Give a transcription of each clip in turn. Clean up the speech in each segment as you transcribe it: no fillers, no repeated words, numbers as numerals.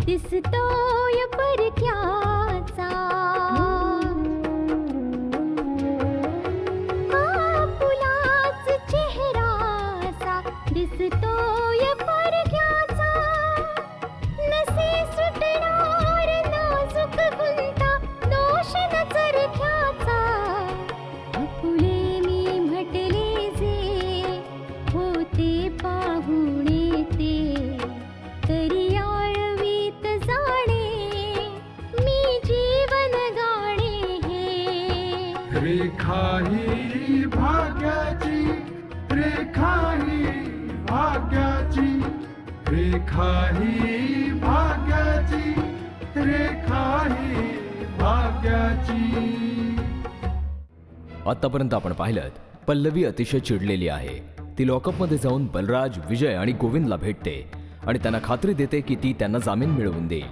दिसतोय परक्याचा, फुलाच चेहराचा दिसतोय परक्याचा, नसे सुटणार नाजूक गुंता दोष न चरख्याचा, फुले मी म्हटले जे होते पाहुणे ते, तरी रेखा ही भाग्याची, रेखा ही भाग्याची, रेखा ही भाग्याची, रेखा ही भाग्याची. आतापर्यंत आपण पाहिलं पल्लवी अतिशय चिडलेली आहे. ती लॉकअपमध्ये जाऊन बलराज, विजय आणि गोविंदला भेटते आणि त्यांना खात्री देते की ती त्यांना जामीन मिळवून देईल.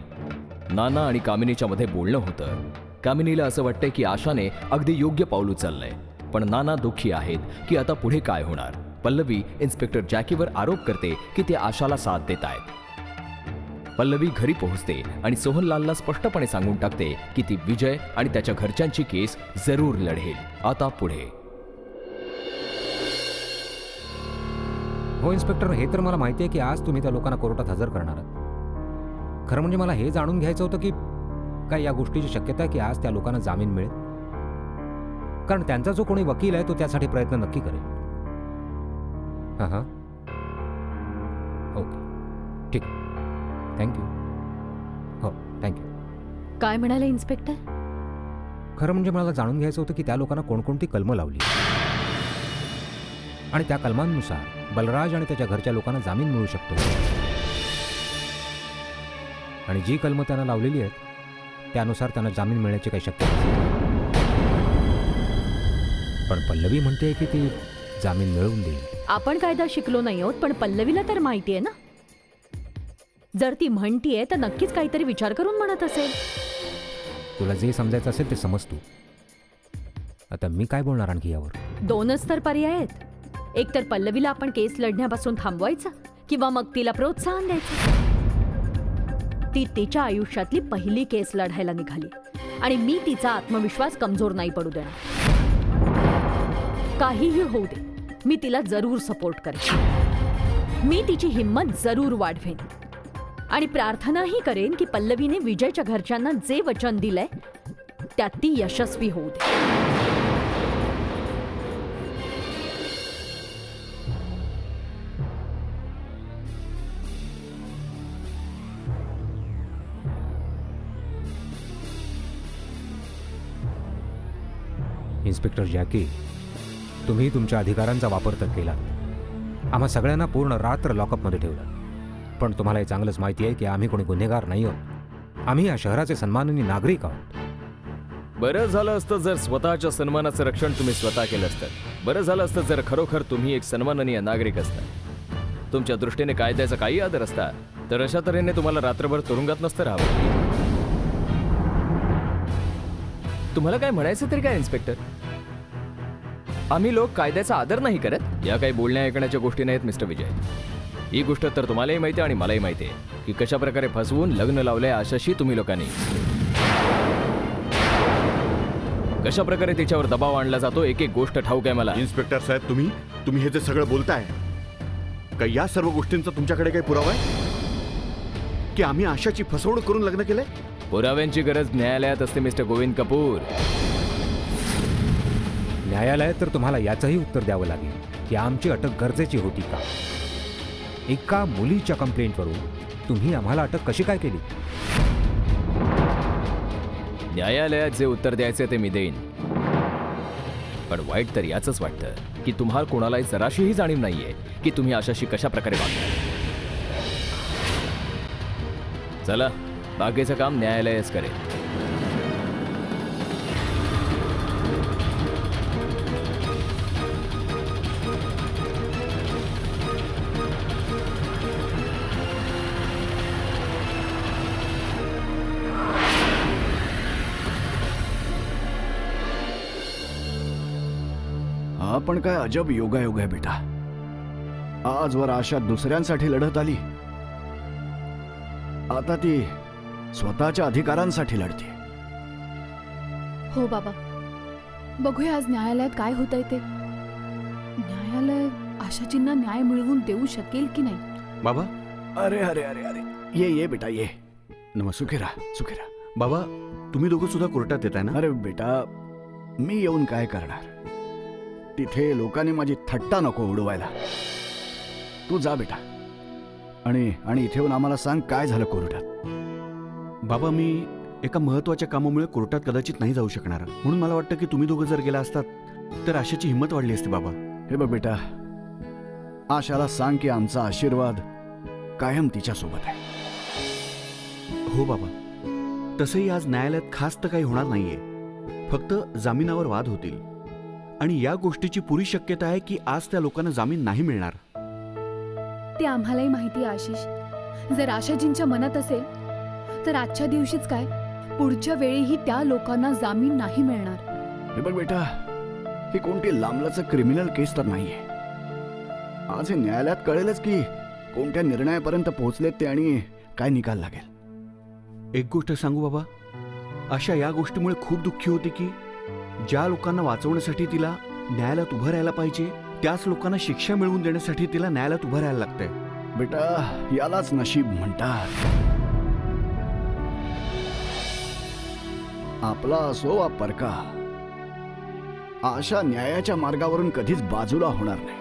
नाना आणि कामिनीच्या मध्ये बोलणं होतं. कामिनीला असं वाटतंय की आशाने अगदी योग्य पाऊल उचललंय, पण नाना दुःखी आहेत की आता पुढे काय होणार. पल्लवी इन्स्पेक्टर जॅकीवर आरोप करते की ते आशाला साथ देत आहेत. पल्लवी घरी पोहोचते आणि सोहनलालला स्पष्टपणे सांगून टाकते की ती विजय आणि त्याच्या घरच्यांची केस जरूर लढेल. आता पुढे. हो इन्स्पेक्टर, हे तर मला माहिती आहे की आज तुम्ही त्या लोकांना कोर्टात हजर करणार आहात. खरं म्हणजे मला हे जाणून घ्यायचं होतं की काय या गोष्टीची शक्यता आहे की आज त्या लोकांना जामीन मिळेल, कारण त्यांचा जो कोणी वकील आहे तो त्यासाठी प्रयत्न नक्की करेल. हां हां, ओके, ठीक, थँक्यू. हो, थँक्यू. काय म्हणाले इन्स्पेक्टर? खरं म्हणजे मला जाणून घ्यायचं होतं की त्या लोकांना कोणकोणती कलमं लावली आणि त्या कलमांनुसार बलराज आणि त्याच्या घरच्या लोकांना जामीन मिळू शकतो, आणि जी कलमं त्यांना लावलेली आहेत त्यानुसार त्यांना जामीन मिळण्याची काही शक्यता नाही. पण पल्लवी म्हणते की ती जामीन मिळवून देईल. आपण कायदा शिकलो नाही आहोत, पण पल्लवीला तर माहितीये ना. जर ती म्हणतीये तर नक्कीच काहीतरी विचार करून म्हणत असेल. तुला जे समजायचं असेल ते समज तू. आता मी काय बोलणार आणखी यावर? दोनच तर पर्याय आहेत. एक तर पल्लवीला आपण केस लढण्यापासून थांबवायचं, किंवा मग तिला प्रोत्साहन द्यायचं. ती तिच्या आयुष्यातली पहिली केस लढायला निघाली आणि मी तिचा आत्मविश्वास कमजोर नाही पडू देणार. काहीही होऊ दे, मी तिला जरूर सपोर्ट करेन. मी तिची हिंमत जरूर वाढवेन आणि प्रार्थनाही करेन की पल्लवीने विजयच्या घरच्यांना जे वचन दिलंय त्यात ती यशस्वी होऊ दे. इन्स्पेक्टर जॅकी, तुम्ही तुमच्या अधिकारांचा वापर तर केला. आम्हा सगळ्यांना पूर्ण रात्र लॉकअपमध्ये ठेवलं. पण तुम्हाला हे चांगलंच माहिती आहे की आम्ही कोणी गुन्हेगार नाही आहोत. आम्ही या शहराचे सन्माननीय नागरिक आहोत. बरं झालं असतं जर स्वतःच्या सन्मानाचं रक्षण तुम्ही स्वतः केलं असतं. बरं झालं असतं जर खरोखर तुम्ही एक सन्माननीय नागरिक असता. तुमच्या दृष्टीने कायद्याचा काही आदर असता तर अशा तऱ्हेने तुम्हाला रात्रभर तुरुंगात नसतं राहावं. तुम्हाला काय म्हणायचं तरी काय इन्स्पेक्टर? आम्ही लोक कायद्याचा आदर नाही करत या काही बोलण्या ऐकण्याच्या गोष्टी नाहीत मिस्टर विजय. ही गोष्ट तर तुम्हालाही माहिती आहे आणि मलाही माहिती आहे की कशा प्रकारे फसवून लग्न लावलंय आशाशी तुम्ही लोकांनी. कशा प्रकारे तिच्यावर दबाव आणला जातो एक एक गोष्ट ठाऊक आहे मला. इन्स्पेक्टर साहेब, तुम्ही हे जे सगळं बोलताय का, या सर्व गोष्टींचा तुमच्याकडे काही पुरावा आहे की आम्ही आशाची फसवणूक करून लग्न केलंय? पुराव्यांची गरज न्यायालयात असते मिस्टर गोविंद कपूर. न्यायालयात तर तुम्हाला याचंही उत्तर द्यावं लागेल की आमची अटक गरजेची होती का. एका मुलीच्या कंप्लेंटवरून तुम्ही आम्हाला अटक कशी काय केली. न्यायालयात जे उत्तर द्यायचे ते मी देईन. पण वाईट तर याच वाटतं की तुम्हाला कोणालाही जराशीही जाणीव नाहीये की तुम्ही अशाशी कशा प्रकारे वागता. चला, बाकीचं काम न्यायालयच करेल. हा पण काय अजब योगायोग आहे बेटा. आजवर आशा दुसऱ्यांसाठी लढत आली, आता ती स्वतःच्या अधिकारांसाठी लढते. हो बाबा, बघूया आज न्यायालयात काय होतंय ते. न्यायालय आशाजींना न्याय मिळवून देऊ शकेल की नाही. बाबा, अरे अरे अरे अरे, ये ये बेटा ये. सुखी राहा, सुखी राहा. बाबा, तुम्ही दोघं सुद्धा कोर्टात येताय ना? अरे बेटा, मी येऊन काय करणार. तिथे लोकांनी माझी थट्टा नको उडवायला. तू जा बेटा, आणि इथे येऊन आम्हाला सांग काय झालं कोर्टात. बाबा, मी एका महत्वाच्या कामामुळे कोर्टात कदाचित नाही जाऊ शकणार, म्हणून मला वाटतं की तुम्ही दोघं जर गेला असतात तर आशाची हिंमत वाढली असती. बाबा, हे बघ बेटा, आशाला सांग की आमचा आशीर्वाद कायम तिच्या सोबत आहे. हो बाबा, तसंही आज न्यायालयात खास तर काही होणार नाहीये, फक्त जामिनावर वाद होतील. आणि या गोष्टीची पुरी शक्यता आहे की आज त्या लोकांना जामीन नाही मिळणार. ते आम्हालाही माहिती आहे आशिष. जर आशाजींच्या मनात असेल तर आजच्या दिवशीच काय, पुढच्या वेळीही त्या लोकांना जामीन नाही मिळणार. हे बघ बेटा, ही कोणती लांबलचक क्रिमिनल केस तर नाहीये. आज हे न्यायालयात कळेलच की कोणत्या निर्णयापर्यंत पोहोचलेत ते आणि काय निकाल लागेल. एक गोष्ट सांगू बाबा, आशा या गोष्टीमुळे खूप दुःखी होती की ज्या लोकांना वाचवण्यासाठी तिला न्यायालयात उभं राहायला पाहिजे, त्याच लोकांना शिक्षा मिळवून देण्यासाठी तिला न्यायालयात उभं राहायला लागतंय. बेटा, यालाच नशीब म्हणतात. आपला असो वा परका, आशा न्यायाच्या मार्गावरून कधीच बाजूला होणार नाही.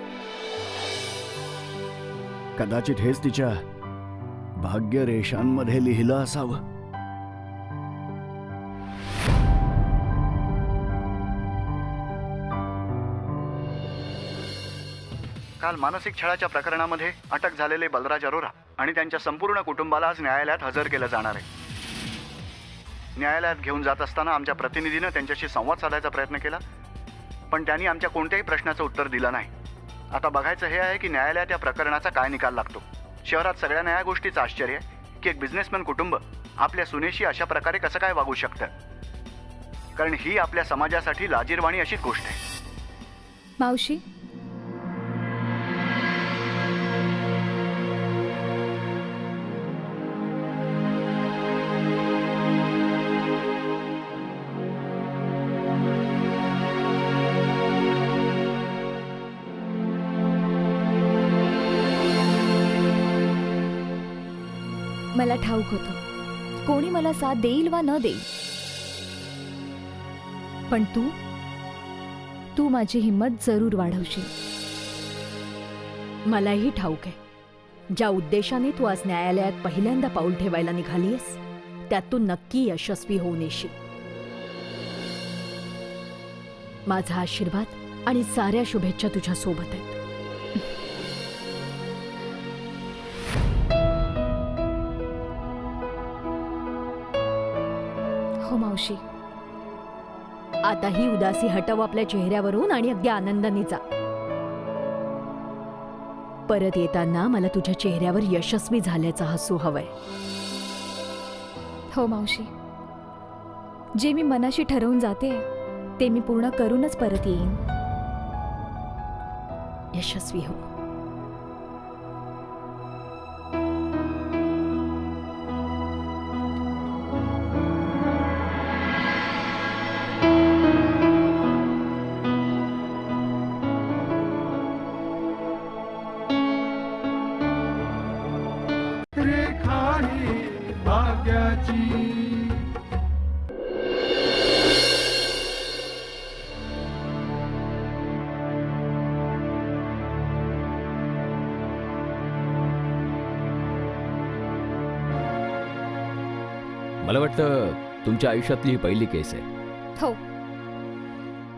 कदाचित हेच तिच्या भाग्यरेषांमध्ये लिहिलं असावं. काल मानसिक छळाच्या प्रकरणामध्ये अटक झालेले बलराज अरोरा आणि त्यांच्या संपूर्ण कुटुंबाला आज न्यायालयात हजर केलं जाणार आहे. न्यायालयात घेऊन जात असताना आमच्या प्रतिनिधीनं त्यांच्याशी संवाद साधायचा प्रयत्न केला, पण त्यांनी आमच्या कोणत्याही प्रश्नाचं उत्तर दिलं नाही. आता बघायचं हे आहे की न्यायालयात या प्रकरणाचा काय निकाल लागतो. शहरात सगळ्यांना या गोष्टीचं आश्चर्य आहे की एक बिझनेसमॅन कुटुंब आपल्या सुनेशी अशा प्रकारे कसं काय वागू शकतं, कारण ही आपल्या समाजासाठी लाजिरवाणी अशीच गोष्ट आहे. मावशी, मला ठाऊक होतं कोणी मला साथ देईल वा न देईल, पण तू माझी हिंमत जरूर वाढवशील. मलाही ठाऊक आहे, ज्या उद्देशाने तू आज न्यायालयात पहिल्यांदा पाऊल ठेवायला निघालीयस त्यात तू नक्की यशस्वी होऊन येशील. माझा आशीर्वाद आणि साऱ्या शुभेच्छा तुझ्या सोबत आहेत. हो मावशी. आता ही उदासी हटव आपल्या चेहऱ्यावरून आणि अगदी आनंदाने जा. परत येताना मला तुझ्या चेहऱ्यावर यशस्वी झाल्याचा हसू हवंय. हो मावशी, जे मी मनाशी ठरवून जाते ते मी पूर्ण करूनच परत येईन. यशस्वी हो. रेखा ही भाग्याची मला वाटतं तुमच्या आयुष्यातली ही पहिली केस आहे. हो,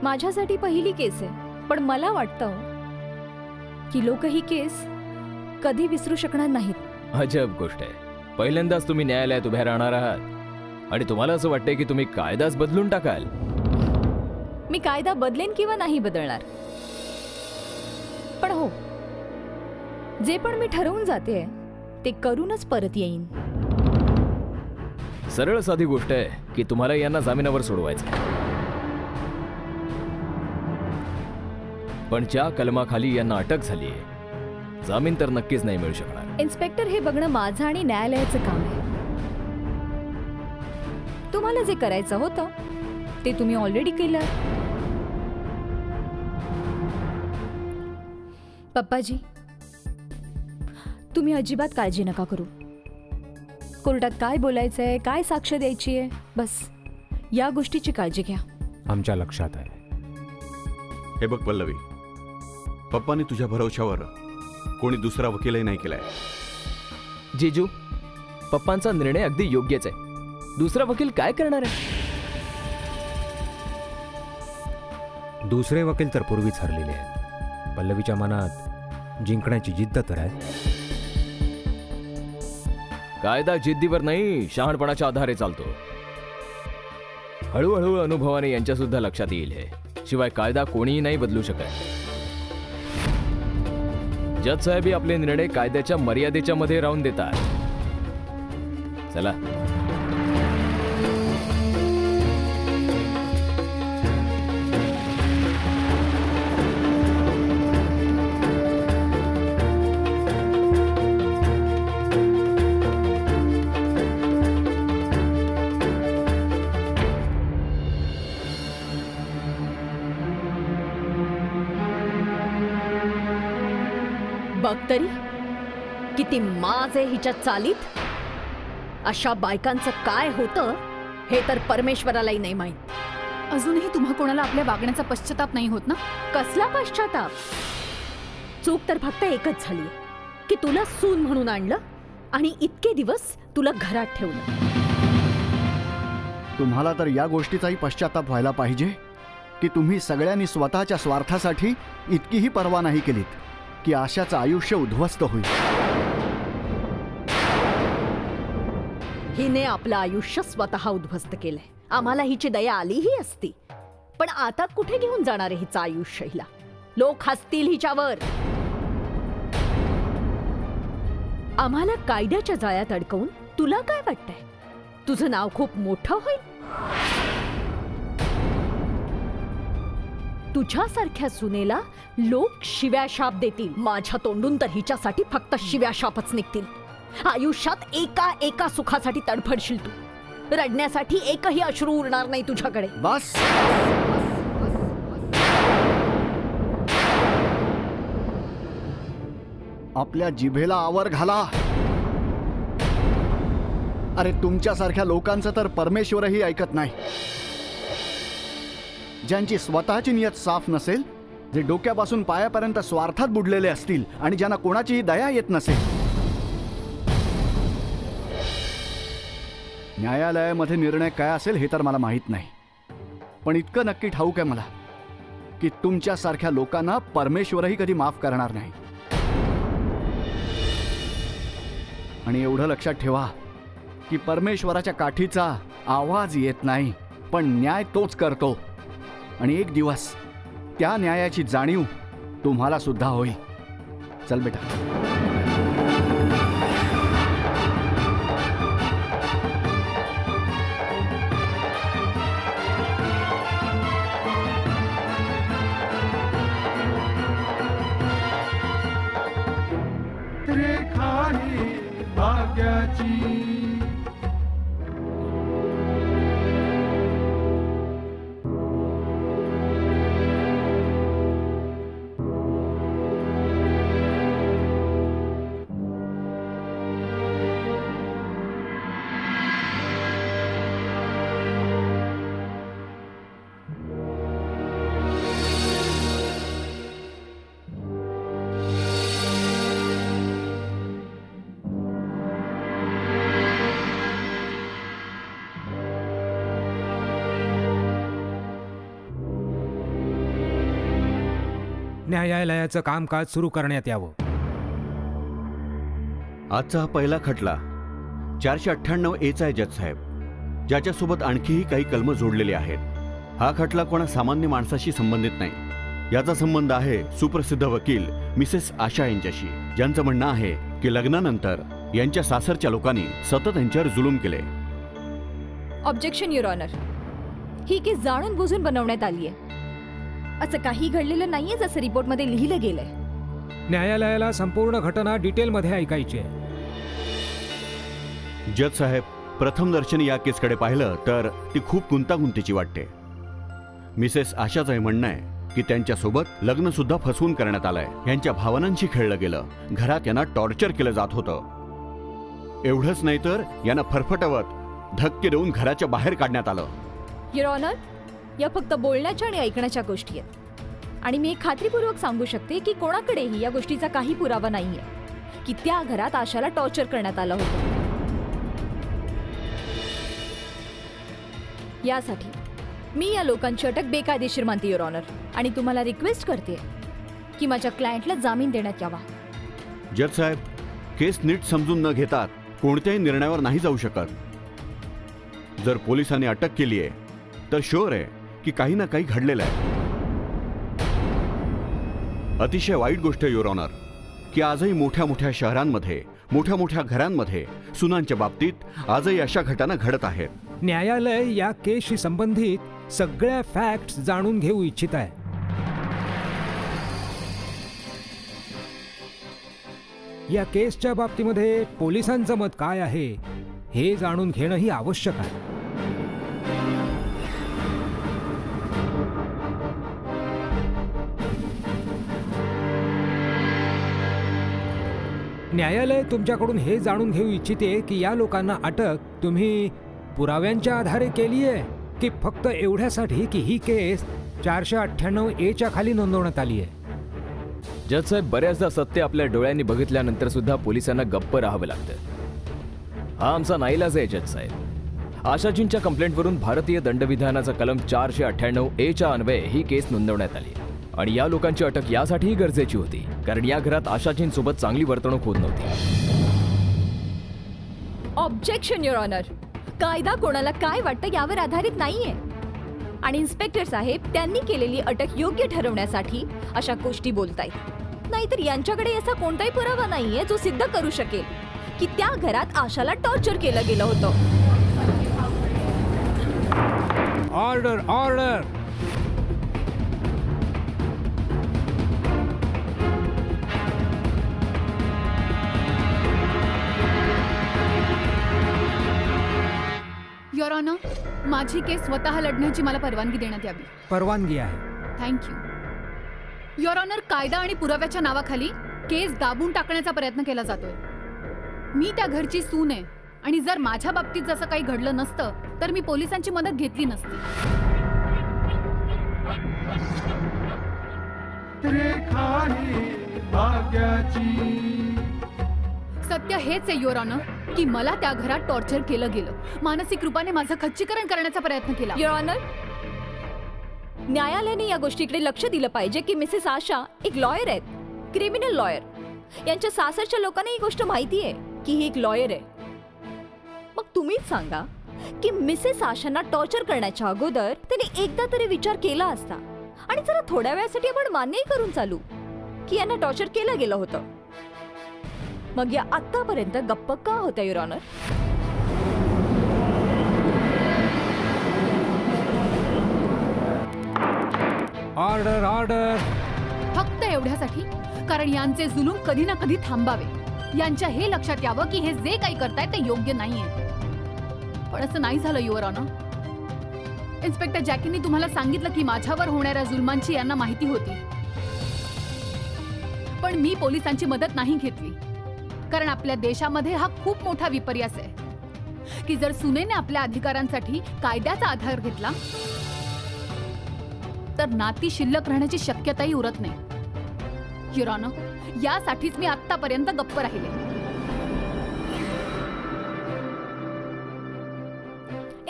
माझ्यासाठी पहिली केस आहे, पण मला वाटतं की लोक ही केस कधी विसरू शकणार नाहीत. अजब गोष्ट आहे. पहिल्यांदाच तुम्ही न्यायालयात उभ्या राहणार आहात आणि तुम्हाला असं वाटतंय की तुम्ही कायदाच बदलून टाकाल. मी कायदा बदलेन किंवा नाही बदलणार, पण हो, जे पण मी ठरवून जाते ते करूनच परत येईन. सरळ साधी गोष्ट आहे की तुम्हाला यांना जामिनावर सोडवायचं आहे. पण ज्या कलमाखाली यांना अटक झाली आहे, जामीन तर नक्कीच नाही मिळू शकणार. इन्स्पेक्टर, हे बघणं माझं आणि न्यायालयाचं काम आहे. तुम्हाला जे करायचं होतं ते तुम्ही ऑलरेडी केलं. पप्पाजी, तुम्ही अजिबात काळजी नका करू. कोर्टात काय बोलायचंय, काय साक्ष द्यायची आहे, बस या गोष्टीची काळजी घ्या. आमच्या लक्षात आहे. हे बघ पल्लवी, पप्पाने तुझ्या भरवशावर कोणी दुसरा वकीलही नाही केलाय. जीजू, पप्पांचा निर्णय अगदी योग्यच आहे. दुसरा वकील काय करणार आहे? दुसरे वकील तर पूर्वीच हरलेले आहेत. पल्लवीच्या मनात जिंकण्याची जिद्द तर आहे. कायदा जिद्दीवर नाही, शहाणपणाच्या आधारे चालतो. हळूहळू अनुभवाने यांच्या सुद्धा लक्षात येईल हे. शिवाय कायदा कोणीही नाही बदलू शकत. जज साहेबही आपले निर्णय कायद्याच्या मर्यादेच्या मध्ये राहून देतात. चला. बघ तरी किती माज आहे हिच्या चालीत. अशा बायकांचं काय होतं हे तर परमेश्वरालाही नाही माहित. अजूनही तुम्हा कोणाला आपल्या वागण्याचा पश्चाताप नाही होत ना? कसला पश्चाताप? चूक तर फक्त एकच झाली की तुला सून म्हणून आणलं आणि इतके दिवस तुला घरात ठेवलं. तुम्हाला तर या गोष्टीचाही पश्चाताप व्हायला पाहिजे की तुम्ही सगळ्यांनी स्वतःच्या स्वार्थासाठी इतकीही पर्वा नाही केलीत की आशाचं आयुष्य उद्ध्वस्त होईल. हिने आपलं आयुष्य स्वतः उद्ध्वस्त केलंय. आम्हाला हिची दया आलीही असती, पण आता कुठे घेऊन जाणार आहे हिचं आयुष्य हिला? लोक हसतील हिच्यावर. आम्हाला कायद्याच्या जाळ्यात अडकवून तुला काय वाटतंय तुझं नाव खूप मोठं होईल? तुझ्यासारख्या सुनेला लोक शिव्या शाप देतील. माझ्या तोंडून तर हिच्यासाठी फक्त शिव्या शापच निघतील. आयुष्यात एका एका सुखासाठी तडफडशील तू. रडण्यासाठी एकही अश्रू उरणार नाही तुझ्याकडे. बस. आपल्या जिभेला आवर घाला. अरे तुमच्यासारख्या लोकांचं तर परमेश्वरही ऐकत नाही. ज्यांची स्वतःची नियत साफ नसेल, जे डोक्यापासून पायापर्यंत स्वार्थात बुडलेले असतील आणि ज्यांना कोणाचीही दया येत नसेल. न्यायालयामध्ये निर्णय काय असेल हे तर मला माहीत नाही, पण इतकं नक्की ठाऊक आहे मला की तुमच्यासारख्या लोकांना परमेश्वरही कधी माफ करणार नाही. आणि एवढं लक्षात ठेवा की परमेश्वराच्या काठीचा आवाज येत नाही, पण न्याय तोच करतो. आणि एक दिवस त्या न्यायाची जाणीव तुम्हाला सुद्धा होईल. चल बेटा. रेखा ही भाग्याची. न्यायालयाचं कामकाज सुरू करण्यात यावं. आजचा हा पहिला खटला 498 एचा आहे जजसाहेब, ज्याच्यासोबत आणखीही काही कलमं जोडलेली आहेत. हा खटला कोणा सामान्य माणसाशी संबंधित नाही. याचा संबंध आहे सुप्रसिद्ध वकील मिसेस आशा यांच्याशी, ज्यांचं म्हणणं आहे की लग्नानंतर यांच्या सासरच्या लोकांनी सतत यांच्यावर जुलूम केले. Objection your honour. ही केस जाणून बुजून बनवण्यात आली आहे. असं काही घडलेलं नाहीये जसं रिपोर्टमध्ये लिहिलं गेलंय. न्यायालयाला संपूर्ण घटना डिटेलमध्ये ऐकायची आहे. जज साहेब, प्रथम दर्शनी या केसकडे पाहिलं तर ती खूप गुंतागुंतीची वाटते. मिसेस आशाचं हे म्हणणं आहे की त्यांच्यासोबत लग्न सुद्धा फसवून करण्यात आलंय. यांच्या भावनांशी खेळलं गेलं. घरात यांना टॉर्चर केलं जात होतं. एवढंच नाही तर यांना फरफटवत धक्के देऊन घराच्या बाहेर काढण्यात आलं. युअर ऑनर, या फक्त बोलण्याच्या आणि ऐकण्याच्या गोष्टी आहेत. आणि मी खात्रीपूर्वक सांगू शकते की कोणाकडेही या गोष्टीचा काही पुरावा नाहीये की त्या घरात आशाला टॉर्चर करण्यात आलं होतं. यासाठी मी या लोकांची अटक बेकायदेशीर मानते युअर ऑनर, आणि तुम्हाला रिक्वेस्ट करते की माझ्या क्लायंटला जामीन देण्यात यावा. जज साहेब, केस नीट समजून न घेता कोणत्याही निर्णयावर नाही जाऊ शकत. जर पोलिसांनी अटक केली आहे तर शुअर आहे की काही ना काही घडलेलं आहे. अतिशय वाईट गोष्ट युअर ऑनर की आजही मोठ्या मोठ्या शहरांमध्ये, मोठ्या मोठ्या घरांमध्ये सुनांच्या बाबतीत आजही अशा घटना घडत आहेत. न्यायालय या केसशी संबंधित सगळ्या फॅक्ट्स जाणून घेऊ इच्छित आहे. या केसच्या बाबतीमध्ये पोलिसांचं मत काय आहे हे जाणून घेणंही आवश्यक आहे. न्यायालय तुमच्याकडून हे जाणून घेऊ इच्छिते की या लोकांना अटक तुम्ही पुराव्यांच्या आधारे केली आहे की फक्त एवढ्यासाठी की ही केस 498 एच्या खाली नोंदवण्यात आली आहे. जज साहेब, बऱ्याचदा सत्य आपल्या डोळ्यांनी बघितल्यानंतर सुद्धा पोलिसांना गप्प राहावं लागतं. हा आमचा नाईलाज आहे जज साहेब. आशाजींच्या कंप्लेंटवरून भारतीय दंडविधानाचा कलम 498 एच्या अन्वये ही केस नोंदवण्यात आली. आणि या लोकांची अटक यासाठीही गरजेची होती कारण या घरात आशाजींसोबत चांगली वर्तणूक होत नव्हती. Objection your honour. कायदा कोणाला काय वाटतं यावर आधारित नाहीये. आणि इन्स्पेक्टर साहेब, त्यांनी केलेली अटक योग्य ठरवण्यासाठी अशा गोष्टी बोलतायत. नाहीतर यांच्याकडे असा कोणताही पुरावा नाहीये जो सिद्ध करू शकेल की त्या घरात आशाला टॉर्चर केलं गेलं होतं. Order, order. युअर ऑनर, माझी केस स्वतः लढण्याची मला परवानगी देण्यात यावी. परवानगी आहे. थँक्यू. युअर ऑनर, कायदा आणि पुराव्याच्या नावाखाली केस दाबून टाकण्याचा प्रयत्न केला जातोय. मी त्या घरची सून आहे आणि जर माझ्या बाबतीत जसं काही घडलं नसतं तर मी पोलिसांची मदत घेतली नसती. रेखा ही भाग्याची. सत्य हेच आहे युअर ऑनर की मला त्या घरात टॉर्चर केलं गेलं. मानसिक रूपाने माझं खच्चीकरण करण्याचा प्रयत्न केला. युअर ऑनर, न्यायालयाने या गोष्टीकडे लक्ष दिलं पाहिजे की मिसेस आशा एक लॉयर आहेत, क्रिमिनल लॉयर. यांच्या सासरच्या लोकांना ही गोष्ट माहिती आहे की ही एक लॉयर आहे. मग तुम्हीच सांगा की मिसेस आशांना टॉर्चर करण्याच्या अगोदर त्याने एकदा तरी विचार केला असता आणि जरा थोड्या वेळासाठी आपण मान्यही करून चालू की यांना टॉर्चर केलं गेलं होतं. मग या आतापर्यंत गप्प का होत्या युअर ऑनर? Order, order. फक्त एवढ्यासाठी कारण यांचे जुलूम कधी ना कधी थांबावे. यांच्या हे लक्षात यावं की हे जे काही करतायत ते योग्य नाहीये. पण असं नाही झालं युअर ऑनर. इन्स्पेक्टर जॅकींनी तुम्हाला सांगितलं की माझ्यावर होणाऱ्या जुलमांची यांना माहिती होती. पण मी पोलिसांची मदत नाही घेतली कारण आपल्या देशामध्ये हा खूप मोठा विपर्यास आहे की जर सुनेने आपल्या अधिकारांसाठी कायद्याचा आधार घेतला तर नाती शिल्लक राहण्याची शक्यताही उरत नाही. युअर ऑनर, यासाठीच मी आतापर्यंत गप्प राहिले.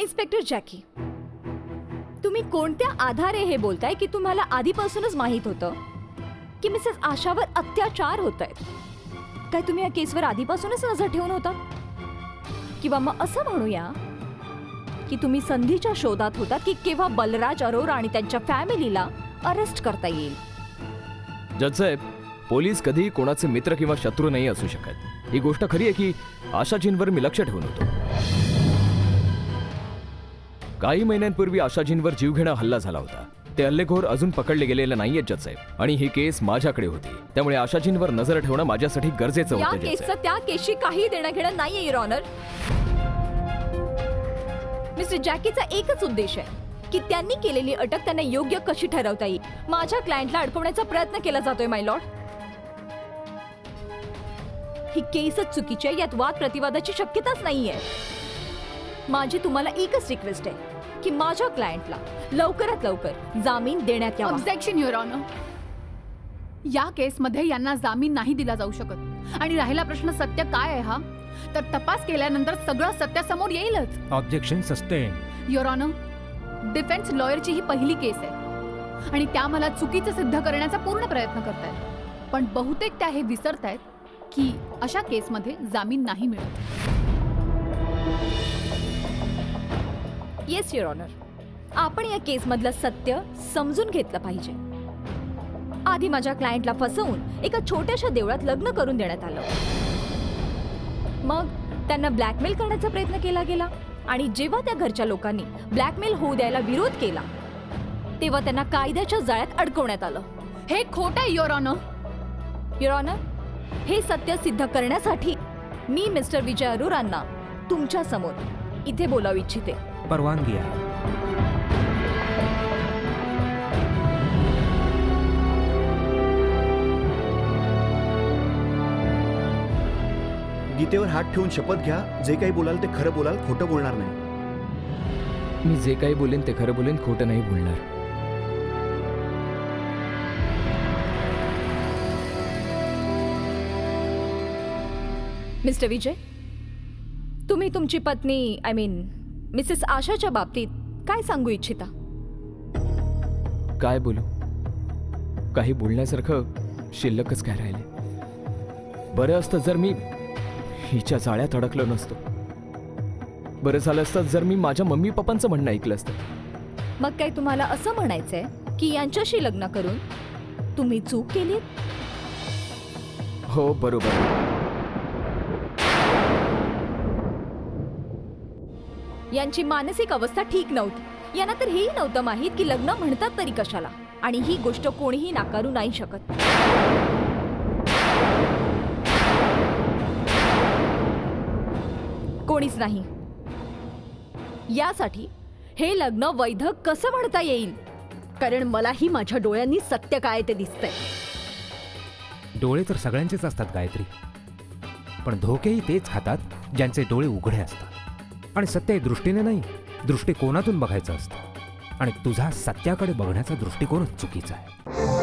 इन्स्पेक्टर जॅकी, तुम्ही कोणत्या आधारे हे बोलताय की तुम्हाला आधीपासूनच माहित होतं की मिसेस आशावर अत्याचार होत आहेत. काय तुम्ही या केसवर आधीपासूनच नजर ठेवून होता? किंवा मग असं म्हणूया की तुम्ही संधीच्या शोधात होतात की केव्हा बलराज अरोरा आणि त्यांच्या फॅमिलीला अरेस्ट करता येईल. जज साहेब, पोलीस कधीही कोणाचे मित्र किंवा शत्रू नाही असू शकत. ही गोष्ट खरी आहे की आशाजींवर मी लक्ष ठेवून होतो. काही महिन्यांपूर्वी आशाजींवर जीवघेणा हल्ला झाला होता. ते हल्लेखोर अजून पकडले गेलेले नाहीयेत जज साहेब, आणि ही केस माझ्याकडे होती. त्यामुळे आशाजींवर नजर ठेवणं माझ्यासाठी गरजेचं या होतं. जज केसचं साहेब, त्या केसशी काही देणं घेणं नाहीये युअर ऑनर. मिस्टर जॅकीचा एकच उद्देश आहे की त्यांनी केलेली अटक त्यांना योग्य कशी ठरवता येईल. माझ्या क्लायंटला अडकवण्याचा प्रयत्न केला जातोय माय लॉर्ड. ही केसच चुकीची आहे, यात वाद प्रतिवादाची शक्यताच नाहीये. माझी तुम्हाला एकच रिक्वेस्ट आहे की माझ्या क्लायंटला लवकरात लवकर जामीन देण्यात यावा. Objection your honour. या केसमध्ये यांना जामीन नाही दिला जाऊ शकत. आणि राहिला प्रश्न सत्य काय आहे हा, तर तपास केल्यानंतर सगळं सत्य समोर येईलच. Objection sustain. Your honour, defence लॉयरची ही पहिली केस आहे आणि त्या मला चुकीचं सिद्ध करण्याचा पूर्ण प्रयत्न करतायत. पण बहुतेक त्या हे विसरतायत की अशा केसमध्ये जामीन नाही मिळत. येस युअर ऑनर, आपण या केसमधलं सत्य समजून घेतलं पाहिजे. आधी माझ्या क्लायंटला फसवून एका छोट्याशा देवळात लग्न करून देण्यात आलं. मग त्यांना ब्लॅकमेल करण्याचा प्रयत्न केला गेला आणि जेव्हा त्या घरच्या लोकांनी ब्लॅकमेल होऊ द्यायला विरोध केला तेव्हा त्यांना कायद्याच्या जाळ्यात अडकवण्यात आलं. हे खोटं आहे युअर ऑनर. युअर ऑनर, हे सत्य सिद्ध करण्यासाठी मी मिस्टर विजय अरोरांना तुमच्या समोर इथे बोलावू इच्छिते. परवानगी आहे. गीतेवर हात ठेवून शपथ घ्या, जे काही बोलाल ते खरं बोलाल, खोटं बोलणार नाही. मी जे काही बोलेन ते खरं बोलेन, खोटं नाही बोलणार. मिस्टर विजय, तुम्ही तुमची पत्नी मिसेस आशाच्या बाबतीत काय सांगू इच्छिता? काय बोलू? काही बोलण्यासारखं शिल्लकच काय राहिले. बरं असतं जर मी हिच्या जाळ्यात अडकलो नसतो. बरं झालं असतं जर मी माझ्या मम्मी पप्पांचं म्हणणं ऐकलं असतं. मग काय तुम्हाला असं म्हणायचंय की यांच्याशी लग्न करून तुम्ही चूक केली? हो, बरोबर. यांची मानसिक अवस्था ठीक नव्हती. यांना तर हेही नव्हतं माहीत की लग्न म्हणतात तरी कशाला, आणि ही गोष्ट कोणीही नाकारू नाही शकत. कोणीच नाही. यासाठी हे लग्न वैध कसं म्हणता येईल, कारण मलाही माझ्या डोळ्यांनी सत्य काय ते दिसतंय. डोळे तर सगळ्यांचेच असतात गायत्री, पण धोकेही तेच खातात ज्यांचे डोळे उघडे असतात. आणि सत्य हे दृष्टीने नाही, दृष्टिकोनातून बघायचं असतं. आणि तुझा सत्याकडे बघण्याचा दृष्टिकोनच चुकीचा आहे.